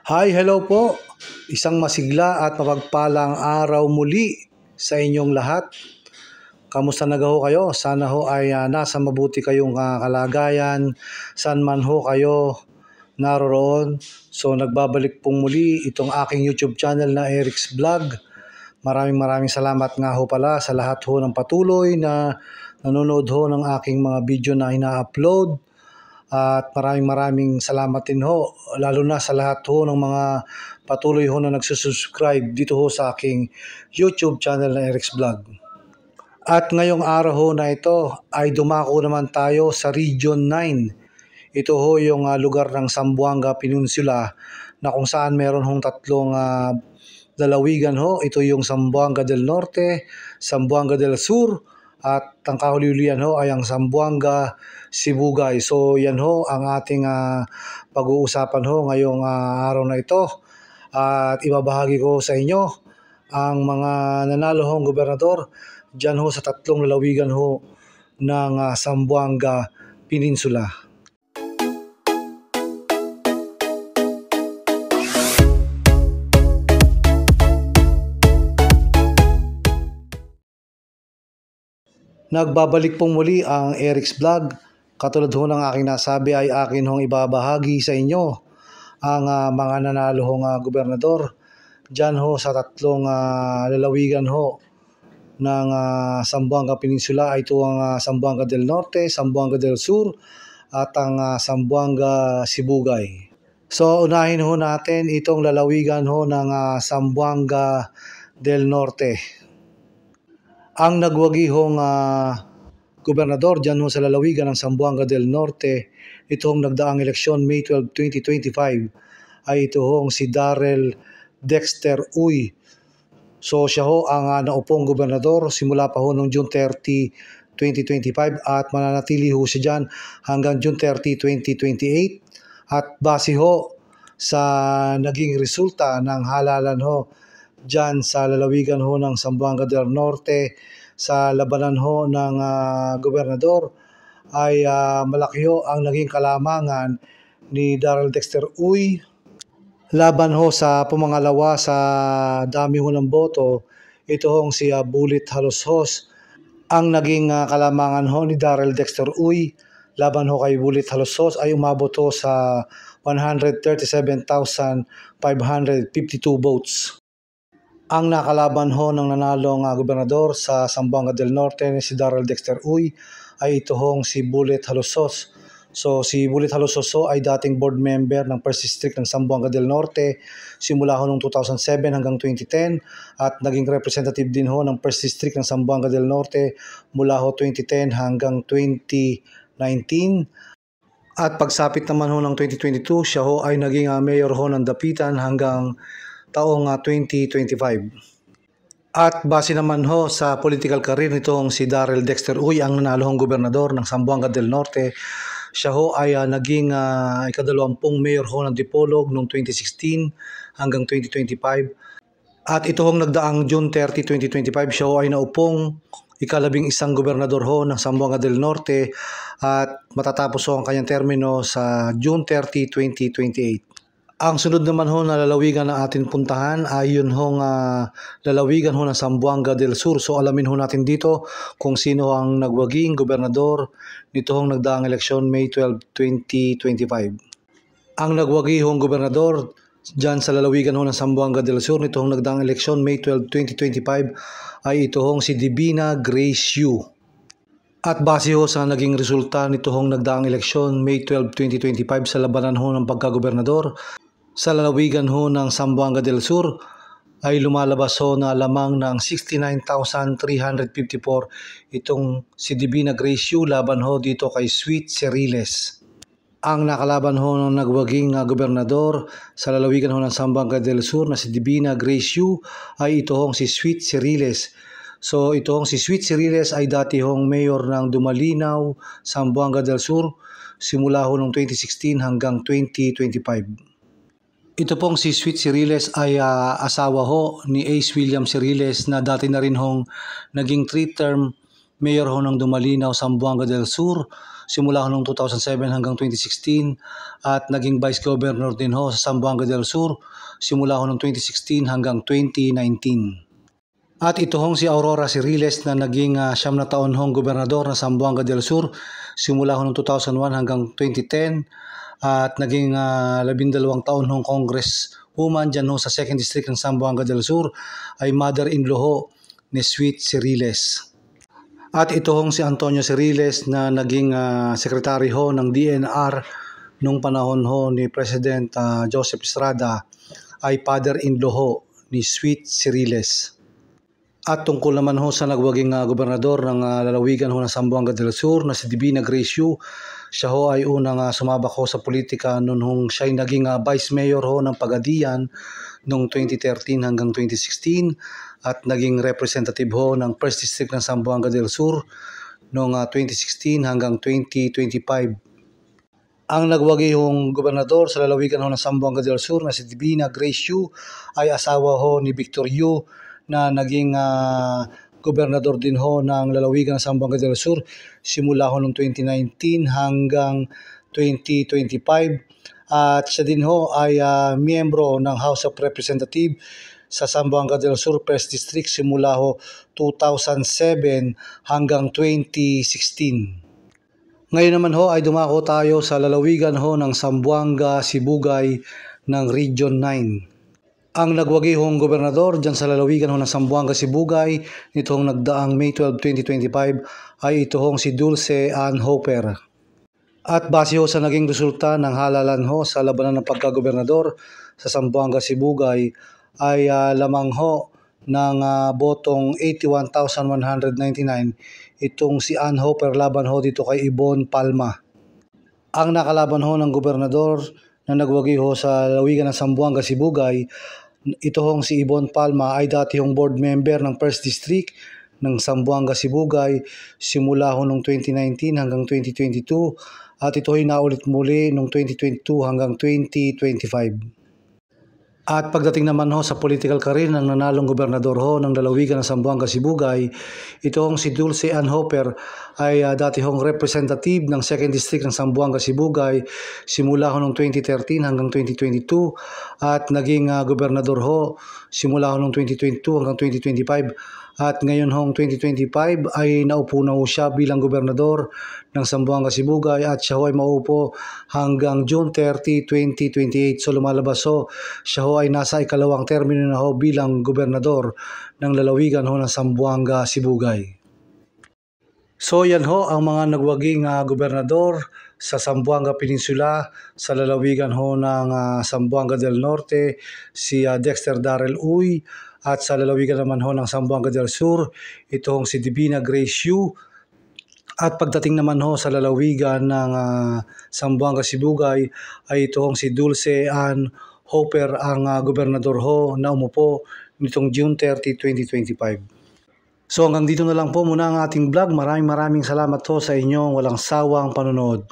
Hi, hello po. Isang masigla at mapagpalang araw muli sa inyong lahat. Kamusta na ho kayo? Sana ho ay nasa mabuti kayong kalagayan. San man ho kayo naroroon. So nagbabalik pong muli itong aking YouTube channel na Eric's Vlog. Maraming salamat nga ho pala sa lahat ho ng patuloy na nanonood ho ng aking mga video na ina-upload. At maraming salamat din ho, lalo na sa lahat ho ng mga patuloy ho na nagsusubscribe dito ho sa aking YouTube channel na Eric's Vlog. At ngayong araw ho na ito ay dumako naman tayo sa Region 9. Ito ho yung lugar ng Zamboanga Peninsula na kung saan meron hong tatlong lalawigan ho. Ito yung Zamboanga del Norte, Zamboanga del Sur, at ang kahuli-hulihan ho ay ang Zamboanga Sibugay. So yan ho ang ating pag-uusapan ho ngayong araw na ito. At ibabahagi ko sa inyo ang mga nanalo hong gobernador dyan ho sa tatlong lalawigan ho ng Zamboanga Peninsula. Nagbabalik pong muli ang Eric's Vlog. Katulad ho ng aking nasabi ay akin hong ibabahagi sa inyo ang mga nanalo hong gobernador dyan ho sa tatlong lalawigan ho ng Zamboanga Peninsula. Ito ang Zamboanga del Norte, Zamboanga del Sur at ang Zamboanga Sibugay. So unahin ho natin itong lalawigan ho ng Zamboanga del Norte. Ang nagwagi hong gobernador dyan ho sa lalawigan ng Zamboanga del Norte, ito hong nagdaang eleksyon May 12, 2025, ay ito hong si Darrell Dexter Uy. So siya ho ang naupong gobernador simula pa ho noong June 30, 2025 at mananatili ho siya dyan hanggang June 30, 2028. At base ho sa naging resulta ng halalan ho dyan sa lalawigan ho ng Zamboanga del Norte sa labanan ho ng gobernador ay malaki ho ang naging kalamangan ni Darrell Dexter Uy laban ho sa pumangalawa sa dami ho ng boto. Ito hong si Bullet Haloshos. Ang naging kalamangan ho ni Darrell Dexter Uy laban ho kay Bullet Haloshos ay umabot ho sa 137,552 votes. Ang nakalaban ho ng nanalong gobernador sa Zamboanga del Norte si Darrell Dexter Uy ay ito hong si Bullet Haloshos. So si Bullet Haloshos ay dating board member ng First District ng Zamboanga del Norte simula ho noong 2007 hanggang 2010 at naging representative din ho ng First District ng Zamboanga del Norte mula ho 2010 hanggang 2019. At pagsapit naman ho ng 2022, siya ho ay naging mayor ho ng Dapitan hanggang taong 2025. At base naman ho sa political career nitong si Darrell Dexter Uy, ang nanalo hong gobernador ng Zamboanga del Norte, siya ho ay naging ikadalawampung mayor ho ng Dipolog noong 2016 hanggang 2025. At ito hong nagdaang June 30, 2025, siya ho ay naupong ika-11 gobernador ho ng Zamboanga del Norte at matatapos ho ang kanyang termino sa June 30, 2028. Ang sunod naman ho na lalawigan na atin puntahan ay yun hong lalawigan ho ng Zamboanga del Sur. So alamin ho natin dito kung sino ang nagwaging gobernador nito hong nagdaang eleksyon May 12, 2025. Ang nagwagi hong gobernador dyan sa lalawigan ho ng Zamboanga del Sur nito hong nagdaang eleksyon May 12, 2025 ay ito hong si Divina Grace Yu. At base ho sa naging resulta nito hong nagdaang eleksyon May 12, 2025 sa labanan ho ng pagkagobernador sa lalawigan ho ng Zamboanga del Sur ay lumalabas ho na lamang ng 69,354 itong si Divina Grace Yu laban ho dito kay Sweet Ceriles. Ang nakalaban ho ng nagwaging gobernador sa lalawigan ho ng Zamboanga del Sur na si Divina Grace Yu ay ito hong si Sweet Ceriles. So ito hong si Sweet Ceriles ay dati hong mayor ng Dumalinaw, Zamboanga del Sur simula ho noong 2016 hanggang 2025. Ito pong si Sweet Ceriles ay asawa ho ni Ace William Ceriles na dati na rin hong naging 3-term mayor ho ng Dumalinaw, Zamboanga del Sur. simula noong 2007 hanggang 2016 at naging Vice Governor din ho sa Zamboanga del Sur simula noong 2016 hanggang 2019. At ito hong si Aurora Ciriles na naging 9 na taon hong gobernador ng Zamboanga del Sur simula noong 2001 hanggang 2010 at naging 12 taon hong congresswoman dyan ho sa 2nd District ng Zamboanga del Sur ay mother-in-law ho ni Sweet Ciriles. At ito hong si Antonio Ciriles na naging sekretary ho ng DNR nung panahon ho ni President Joseph Estrada ay father-in-law ho ni Sweet Ciriles. At tungkol naman ho sa nagwaging gobernador ng lalawigan ho ng Zamboanga del Sur na si Divina Grace Yu, siya ho ay unang sumabak ho sa politika noon hong siya ay naging vice mayor ho ng Pagadian noong 2013 hanggang 2016 at naging representative ho ng 1st District ng Zamboanga del Sur noong 2016 hanggang 2025. Ang nagwagi hong gobernador sa lalawigan ho ng Zamboanga del Sur na si Divina Grace Yu ay asawa ho ni Victor Yu na naging gobernador din ho ng lalawigan ng Zamboanga del Sur simula ho noong 2019 hanggang 2025 at siya din ho ay miyembro ng House of Representatives sa Zamboanga del Sur 1st District simula ho 2007 hanggang 2016. Ngayon naman ho ay dumako tayo sa lalawigan ho ng Zamboanga Sibugay ng Region 9. Ang nagwagi hong gobernador dyan sa lalawigan ho ng Zamboanga Sibugay nitong nagdaang May 12, 2025 ay ito hong si Dulce Ann Hopper. At base ho sa naging resulta ng halalan ho sa labanan ng pagkagobernador sa Zamboanga Sibugay ay lamang ho ng botong 81,199 itong si Ann Hopper laban ho dito kay Ibon Palma. Ang nakalaban ho ng gobernador na nagwagi ho sa lalawigan ng Zamboanga Sibugay, ito hong si Ibon Palma ay dati hong board member ng 1st District ng Zamboanga Sibugay simula ho noong 2019 hanggang 2022 at ito ay naulit muli noong 2022 hanggang 2025. At pagdating naman ho sa political career ng nanalong gobernador ho ng lalawigan ng Zamboanga Sibugay, ito hong si Dulce Ann Hopper ay dati hong representative ng 2nd District ng Zamboanga Sibugay simula ho noong 2013 hanggang 2022 at naging gobernador ho simula ho noong 2022 hanggang 2025 at ngayon hong 2025 ay naupo na ho siya bilang gobernador ng Zamboanga Sibugay at siya ho ay maupo hanggang June 30, 2028. So lumalabas ho, siya ho ay nasa ikalawang termino na ho bilang gobernador ng lalawigan ho ng Zamboanga Sibugay. So yan ho ang mga nagwaging gobernador sa Zamboanga Peninsula, sa lalawigan ho ng Zamboanga del Norte, si Dexter Darrell Uy, at sa lalawigan naman ho ng Zamboanga del Sur, ito hong si Divina Grace Yu. At pagdating naman ho sa lalawigan ng Zamboanga Sibugay ay ito hong si Dulce Ann Hopper ang gobernador ho na umupo nitong June 30, 2025. So hanggang dito na lang po muna ang ating vlog. Maraming salamat ho sa inyong walang sawang panonood.